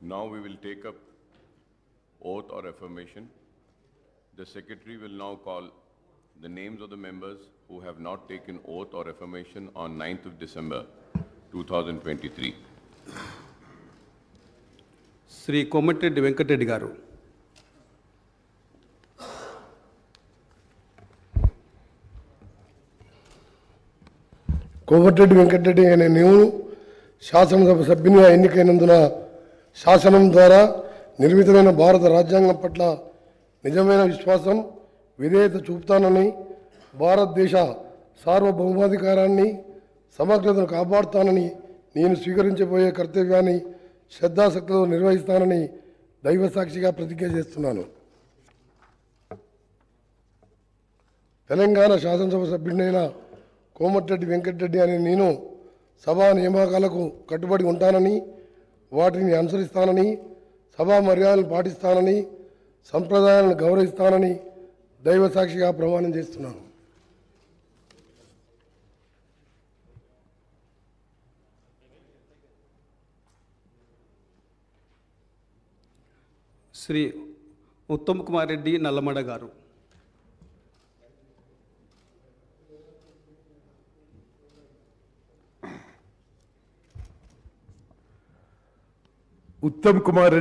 Now we will take up oath or affirmation. The secretary will now call the names of the members who have not taken oath or affirmation on 9th of December 2023. Sri Komatreddy Venkatreddy Garu. Komatireddy Venkatareddy అనే నేను శాసనసభ సభ్యునిగా ఎన్నికైనందున శాసనం ద్వారా నిర్మితమైన భారత రాజ్యాంగం పట్ల నిజమైన విశ్వాసం విధేయత చూపుతానని భారతదేశ సార్వభౌమాధికారాన్ని సమగ్రతను కాపాడుతానని నేను స్వీకరించబోయే కర్తవ్యాన్ని శ్రద్ధాశక్తితో నిర్వహిస్తానని దైవసాక్షిగా ప్రతిజ్ఞ చేస్తున్నాను. తెలంగాణ శాసనసభ సభ్యుడినైన కోమటిరెడ్డి వెంకటరెడ్డి అనే నేను సభా నియామకాలకు కట్టుబడి ఉంటానని వాటిని అనుసరిస్తానని సభా మర్యాదలను పాటిస్తానని సంప్రదాయాలను గౌరవిస్తానని దైవసాక్షిగా ప్రమాణం చేస్తున్నాను. శ్రీ ఉత్తమ్ కుమార్ రెడ్డి నల్లమడ గారు. ఉత్తమ్ కుమార్